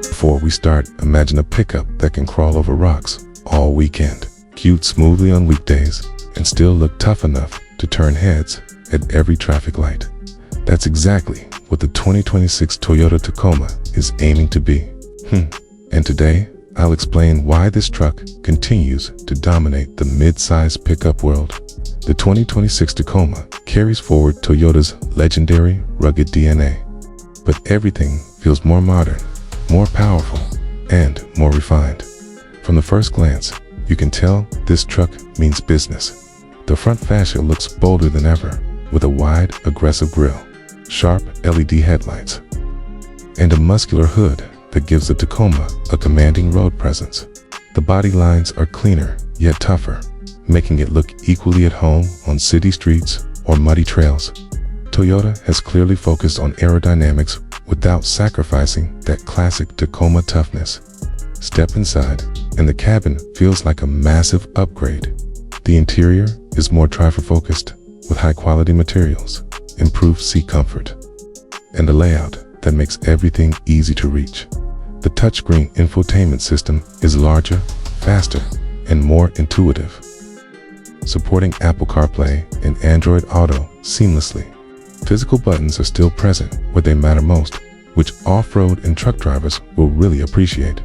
Before we start, imagine a pickup that can crawl over rocks all weekend, commute smoothly on weekdays, and still look tough enough to turn heads at every traffic light. That's exactly what the 2026 Toyota Tacoma is aiming to be. And today, I'll explain why this truck continues to dominate the mid-size pickup world. The 2026 Tacoma carries forward Toyota's legendary rugged DNA, but everything feels more modern, more powerful, and more refined. From the first glance, you can tell this truck means business. The front fascia looks bolder than ever, with a wide, aggressive grille, sharp LED headlights, and a muscular hood that gives the Tacoma a commanding road presence. The body lines are cleaner, yet tougher, making it look equally at home on city streets or muddy trails. Toyota has clearly focused on aerodynamics without sacrificing that classic Tacoma toughness. Step inside, and the cabin feels like a massive upgrade. The interior is more driver-focused, with high-quality materials, improved seat comfort, and a layout that makes everything easy to reach. The touchscreen infotainment system is larger, faster, and more intuitive, supporting Apple CarPlay and Android Auto seamlessly. Physical buttons are still present where they matter most, which off-road and truck drivers will really appreciate.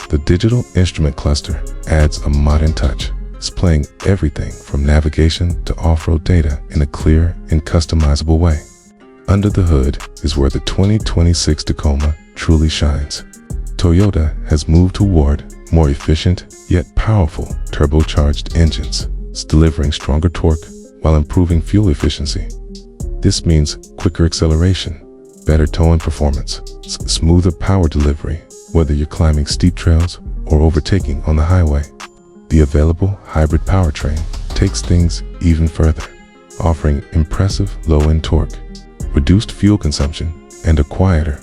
The digital instrument cluster adds a modern touch, displaying everything from navigation to off-road data in a clear and customizable way. Under the hood is where the 2026 Tacoma truly shines. Toyota has moved toward more efficient yet powerful turbocharged engines, delivering stronger torque while improving fuel efficiency. This means quicker acceleration, better towing performance, smoother power delivery, whether you're climbing steep trails or overtaking on the highway. The available hybrid powertrain takes things even further, offering impressive low-end torque, reduced fuel consumption, and a quieter,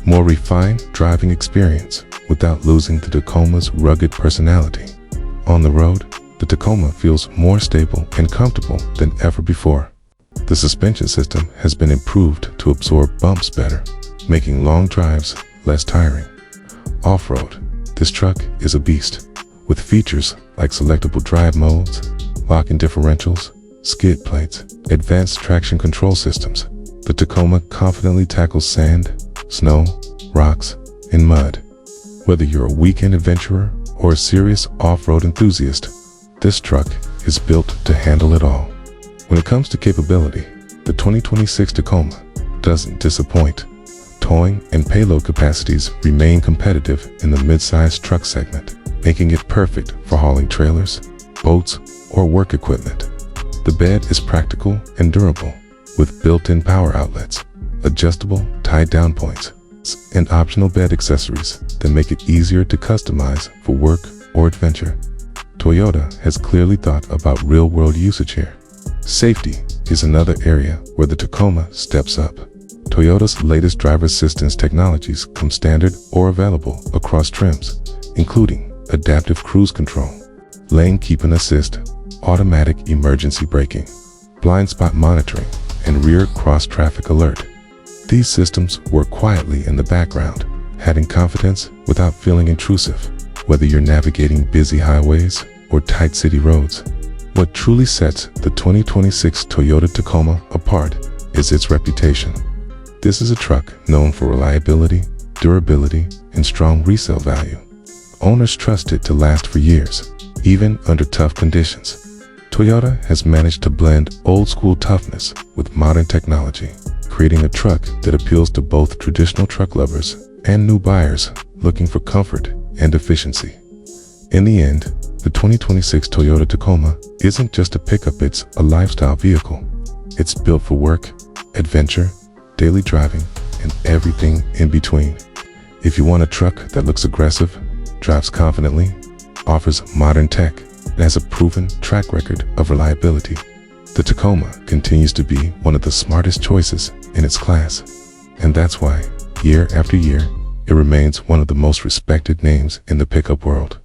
more refined driving experience without losing the Tacoma's rugged personality. On the road, the Tacoma feels more stable and comfortable than ever before. The suspension system has been improved to absorb bumps better, making long drives less tiring. Off-road, this truck is a beast, with features like selectable drive modes, lock-in differentials, skid plates, advanced traction control systems. The Tacoma confidently tackles sand, snow, rocks, and mud. Whether you're a weekend adventurer or a serious off-road enthusiast, this truck is built to handle it all. When it comes to capability, the 2026 Tacoma doesn't disappoint. Towing and payload capacities remain competitive in the mid-size truck segment, making it perfect for hauling trailers, boats, or work equipment. The bed is practical and durable, with built-in power outlets, adjustable tie-down points, and optional bed accessories that make it easier to customize for work or adventure. Toyota has clearly thought about real-world usage here. Safety is another area where the Tacoma steps up. Toyota's latest driver assistance technologies come standard or available across trims, including adaptive cruise control, lane keeping assist, automatic emergency braking, blind spot monitoring, and rear cross-traffic alert. These systems work quietly in the background, adding confidence without feeling intrusive, whether you're navigating busy highways or tight city roads. What truly sets the 2026 Toyota Tacoma apart is its reputation. This is a truck known for reliability, durability, and strong resale value. Owners trust it to last for years, even under tough conditions. Toyota has managed to blend old-school toughness with modern technology, creating a truck that appeals to both traditional truck lovers and new buyers looking for comfort and efficiency. In the end, the 2026 Toyota Tacoma isn't just a pickup, it's a lifestyle vehicle. It's built for work, adventure, daily driving, and everything in between. If you want a truck that looks aggressive, drives confidently, offers modern tech, and has a proven track record of reliability, the Tacoma continues to be one of the smartest choices in its class. And that's why, year after year, it remains one of the most respected names in the pickup world.